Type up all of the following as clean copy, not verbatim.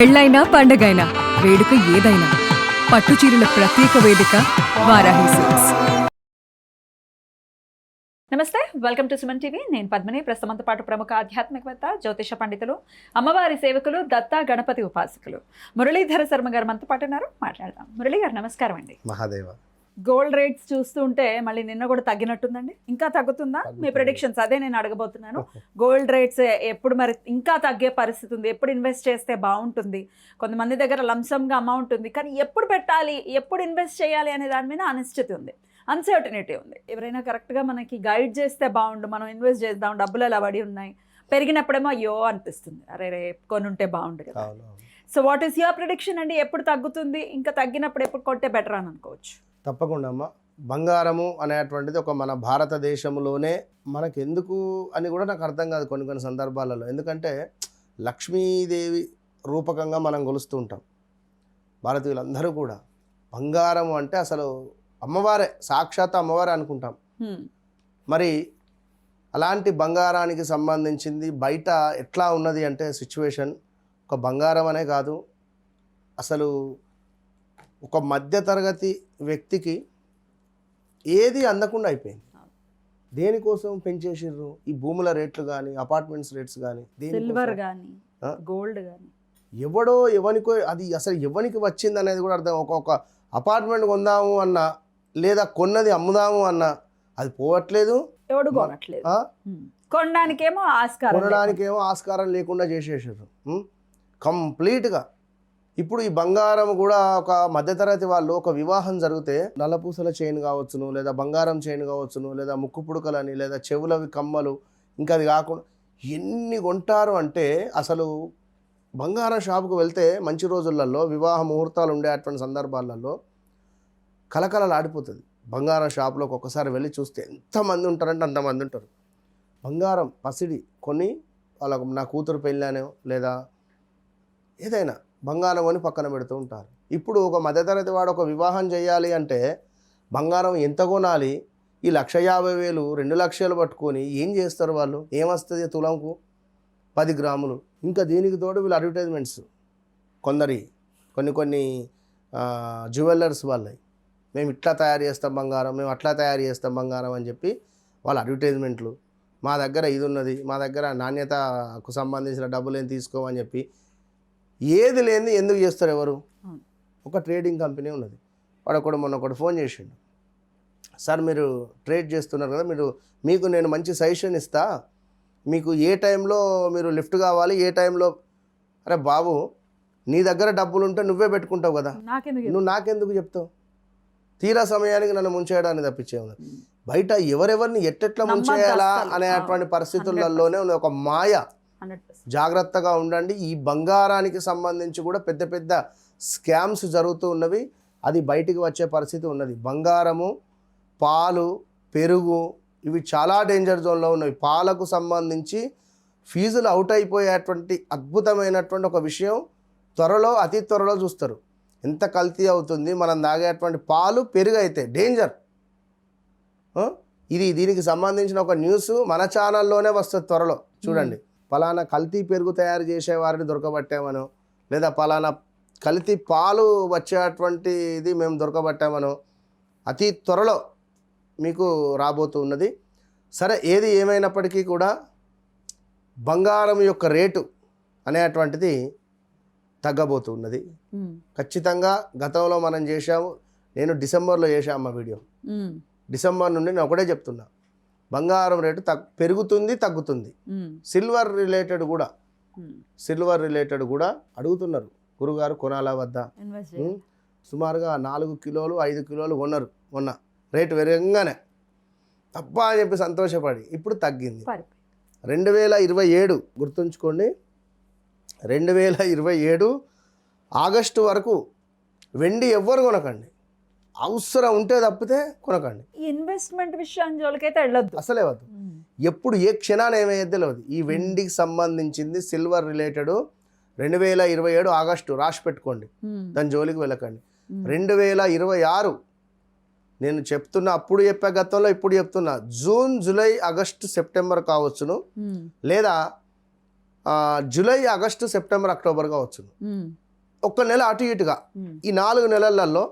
పెళ్ళైనా పండగైనా వేడుక ఏదైనా పట్టుచీరల ప్రత్యేక వేదిక వారాహి సిల్క్స్. నమస్తే, వెల్కమ్ టు సుమన్ టీవీ. నేను పద్మిని. ప్రస్తుతంతో పాటు ప్రముఖ ఆధ్యాత్మికవేత్త, జ్యోతిష పండితులు, అమ్మవారి సేవకులు, దత్తా గణపతి ఉపాసకులు మురళీధర శర్మ గారు మనతో పాటు ఉన్నారు. మాట్లాడదాం. మురళీ గారు నమస్కారం అండి. మహాదేవ. గోల్డ్ రేట్స్ చూస్తుంటే మళ్ళీ నిన్న కూడా తగ్గినట్టుందండి. ఇంకా తగ్గుతుందా? మీ ప్రెడిక్షన్స్ అదే నేను అడగబోతున్నాను. గోల్డ్ రేట్స్ ఎప్పుడు మరి ఇంకా తగ్గే పరిస్థితి ఉంది? ఎప్పుడు ఇన్వెస్ట్ చేస్తే బాగుంటుంది? కొంతమంది దగ్గర లంసమ్గా అమౌంట్ ఉంది, కానీ ఎప్పుడు పెట్టాలి, ఎప్పుడు ఇన్వెస్ట్ చేయాలి అనే దాని మీద అనిశ్చితి ఉంది, అన్సర్టనిటీ ఉంది. ఎవరైనా కరెక్ట్గా మనకి గైడ్ చేస్తే బాగుండు, మనం ఇన్వెస్ట్ చేద్దాం, డబ్బులు ఎలా పడి ఉన్నాయి, పెరిగినప్పుడేమో అయ్యో అనిపిస్తుంది, అరే రేపు కొనుంటే బాగుండు కదా. So what is your prediction అండి? ఎప్పుడు తగ్గుతుంది? ఇంకా తగ్గినప్పుడు ఎప్పుడు కొంటే బెటర్ అని అనుకోవచ్చు? తప్పకుండా అమ్మ. బంగారము అనేటువంటిది ఒక మన భారతదేశంలోనే మనకెందుకు అని కూడా నాకు అర్థం కాదు కొన్ని కొన్ని సందర్భాలలో. ఎందుకంటే లక్ష్మీదేవి రూపకంగా మనం కొలుస్తూ ఉంటాం భారతీయులందరూ కూడా. బంగారం అంటే అసలు అమ్మవారే, సాక్షాత్ అమ్మవారే అనుకుంటాం. మరి అలాంటి బంగారానికి సంబంధించింది బయట ఎట్లా ఉన్నది అంటే సిచ్యువేషన్, ఒక బంగారం అనే కాదు, అసలు ఒక మధ్యతరగతి వ్యక్తికి ఏది అందకుండా అయిపోయింది. దేనికోసం పెంచేసిర్రు ఈ భూముల రేట్లు కానీ, అపార్ట్మెంట్స్ రేట్స్ కానీ, సిల్వర్ కానీ గోల్డ్ కానీ, ఎవడో ఎవనికో అది అసలు ఎవనికి వచ్చింది అనేది కూడా అర్థం. ఒక అపార్ట్మెంట్ కొందాము అన్నా, లేదా కొన్నది అమ్ముదాము అన్నా అది పోవట్లేదు, ఎవడు కొనట్లేదు. కొనడానికేమో ఆస్కారం లేకుండా చేసేసారు కంప్లీట్గా. ఇప్పుడు ఈ బంగారం కూడా ఒక మధ్యతరగతి వాళ్ళు ఒక వివాహం జరిగితే నల్లపూసల చైన్ కావచ్చును, లేదా బంగారం చైన్ కావచ్చును, లేదా ముక్కు పుడకలని, లేదా చెవులవి కమ్మలు, ఇంకా అది కాకుండా ఎన్ని కొంటారు అంటే అసలు బంగారం షాపుకు వెళ్తే మంచి రోజులలో వివాహ ముహూర్తాలు ఉండే అటువంటి సందర్భాలలో కలకలలాడిపోతుంది. బంగారం షాపులోకి ఒక్కసారి వెళ్ళి చూస్తే ఎంతమంది ఉంటారంటే అంతమంది ఉంటారు. బంగారం పసిడి కొని వాళ్ళకు నా కూతురు పెళ్ళానో లేదా ఏదైనా బంగారం కొని పక్కన పెడుతూ ఉంటారు. ఇప్పుడు ఒక మధ్యతరగతి వాడు ఒక వివాహం చేయాలి అంటే బంగారం ఎంత కొనాలి? ఈ 1,50,000 2 లక్షలు పట్టుకొని ఏం చేస్తారు వాళ్ళు? ఏమొస్తుంది తులంకు? 10 గ్రాములు. ఇంకా దీనికి తోడు వీళ్ళు అడ్వర్టైజ్మెంట్స్ కొన్ని జ్యువెలర్స్ వాళ్ళవి, మేము ఇట్లా తయారు చేస్తాం బంగారం, మేము అట్లా తయారు చేస్తాం బంగారం అని చెప్పి వాళ్ళ అడ్వర్టైజ్మెంట్లు. మా దగ్గర ఇది ఉన్నది, మా దగ్గర నాణ్యతకు సంబంధించిన డబ్బులు ఏం తీసుకోమని చెప్పి ఏది లేని ఎందుకు చేస్తారు ఎవరు? ఒక ట్రేడింగ్ కంపెనీ ఉన్నది. మొన్న ఒకటి ఫోన్ చేసిండు, సార్ మీరు ట్రేడ్ చేస్తున్నారు కదా, మీకు నేను మంచి సజెషన్ ఇస్తా, మీకు ఏ టైంలో మీరు లిఫ్ట్ కావాలి, ఏ టైంలో. అరే బాబు, నీ దగ్గర డబ్బులు ఉంటే నువ్వే పెట్టుకుంటావు కదా, నువ్వు నాకెందుకు చెప్తావు? తీరా సమయానికి నన్ను ముంచేయడానికి తప్పించే ఉంది. బయట ఎవరెవరిని ఎట్టెట్లా ముంచేయాలా అనేటువంటి పరిస్థితులలోనే ఉంది ఒక మాయ. జాగ్రత్తగా ఉండండి. ఈ బంగారానికి సంబంధించి కూడా పెద్ద పెద్ద స్కామ్స్ జరుగుతూ ఉన్నవి, అది బయటికి వచ్చే పరిస్థితి ఉన్నది. బంగారము, పాలు, పెరుగు ఇవి చాలా డేంజర్ జోన్లో ఉన్నవి. పాలకు సంబంధించి ఫీజులు అవుట్ అయిపోయేటువంటి అద్భుతమైనటువంటి ఒక విషయం అతి త్వరలో చూస్తారు. ఎంత కల్తీ అవుతుంది మనం తాగేటువంటి పాలు, పెరుగు అయితే డేంజర్. దీనికి సంబంధించిన ఒక న్యూస్ మన ఛానల్లోనే వస్తుంది త్వరలో, చూడండి. పలానా కల్తీ పెరుగు తయారు చేసేవారిని దొరకబట్టామనో, లేదా పలానా కల్తీ పాలు వచ్చేటువంటి ఇది మేము దొరకబట్టామనో అతి త్వరలో మీకు రాబోతూ ఉన్నది. సరే, ఏది ఏమైనప్పటికీ కూడా బంగారం యొక్క రేటు అనేటువంటిది తగ్గబోతూ ఉన్నది ఖచ్చితంగా. గతంలో మనం చేశాము, నేను డిసెంబర్లో చేశాము వీడియో. డిసెంబర్ నుండి నేను ఒకటే చెప్తున్నా, బంగారం రేటు పెరుగుతుంది, తగ్గుతుంది. సిల్వర్ రిలేటెడ్ కూడా అడుగుతున్నారు, గురుగారు కొనాలా వద్దా? సుమారుగా 4 కిలోలు 5 కిలోలు కొన్నారు మొన్న, రేటు పెరగంగానే తప్ప అని చెప్పి సంతోషపడి ఇప్పుడు తగ్గింది. 2027 గుర్తుంచుకోండి, 2027 ఆగస్టు వరకు వెండి ఎవ్వరు కొనకండి, అవసరం ఉంటే తప్పితే కొనకండి. ఇన్వెస్ట్మెంట్ విషయం జోలికైతే వెళ్ళొద్దు, అసలే వద్దు. ఎప్పుడు ఏ క్షణాన్ని ఏమయ్యేది తెలియదు. ఈ వెండికి సంబంధించింది సిల్వర్ రిలేటెడ్ 2027 ఆగస్టు రాసి పెట్టుకోండి, దాని జోలికి వెళ్ళకండి. 2026 నేను చెప్తున్నా, అప్పుడు చెప్పా గతంలో, ఇప్పుడు చెప్తున్నా, జూన్, జూలై, ఆగస్టు, సెప్టెంబర్ కావచ్చును, లేదా జూలై ఆగస్టు సెప్టెంబర్ అక్టోబర్గా వచ్చింది. ఉమ్, ఒక్క నెల అటు ఇటుగా ఉమ్, ఈ 4 నెలలలో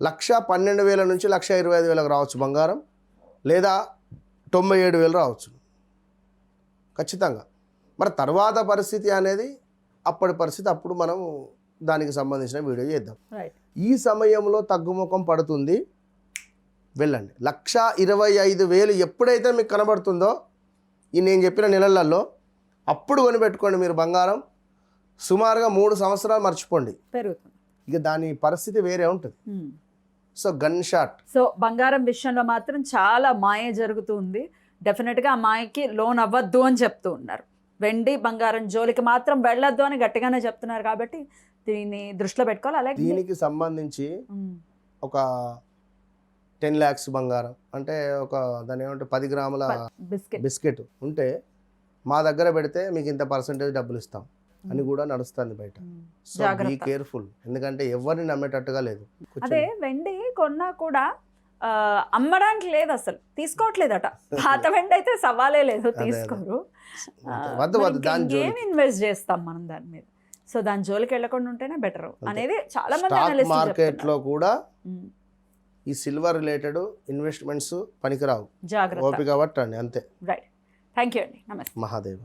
1,12,000 నుంచి 1,25,000 రావచ్చు బంగారం, లేదా 97,000 రావచ్చు ఖచ్చితంగా. మరి తర్వాత పరిస్థితి అనేది అప్పటి పరిస్థితి, అప్పుడు మనం దానికి సంబంధించిన వీడియో చేద్దాం. రైట్. ఈ సమయంలో తగ్గుముఖం పడుతుంది, వెళ్ళండి. 1,25,000 ఎప్పుడైతే మీకు కనబడుతుందో ఈ నేను చెప్పిన నెలలలో అప్పుడు కొనిపెట్టుకోండి మీరు బంగారం. సుమారుగా 3 సంవత్సరాలు మర్చిపోండి, పెరుగుతుంది. ఇక దాని పరిస్థితి వేరే ఉంటుంది. Um. So gun shot. So బంగారం విషయంలో మాత్రం చాలా మాయ జరుగుతుంది. డెఫినెట్గా ఆ మాయకి లోన్ అవ్వద్దు అని చెప్తూ ఉన్నారు. వెండి బంగారం జోలికి మాత్రం వెళ్ళొద్దు అని గట్టిగానే చెప్తున్నారు. కాబట్టి దీన్ని దృష్టిలో పెట్టుకోవాలి. అలాగే దీనికి సంబంధించి ఒక 10 lakhs బంగారం అంటే ఒక దాని ఏమంటే 10 గ్రాముల బిస్కెట్ ఉంటే మా దగ్గర పెడితే మీకు ఇంత పర్సెంటేజ్ డబ్బులు ఇస్తాం అని కూడా నడుస్తుంది బయట. సో బీ కేర్ఫుల్, ఎందుకంటే ఎవరిని నమ్మేటట్టుగా లేదు. అదే వెండి కొన్నా కూడా అమ్మడానికి లేదు, అసలు తీసుకోవట్లేదట. పాత వెండి అయితే సవాలే లేదు, తీసుకోరు. ఏం ఇన్వెస్ట్ చేస్తాం మనం దాని మీద? సో దాని జోలికి వెళ్ళకుండా ఉంటేనే బెటర్ అనేది చాలా మంది మార్కెట్ లో కూడా ఈ సిల్వర్ రిలేటెడ్ ఇన్వెస్ట్మెంట్స్ పనికిరావు. జాగ్రత్త. ఓపిక పట్టండి అంతే. రైట్. థ్యాంక్ యూ అండి. నమస్తే. మహాదేవ్.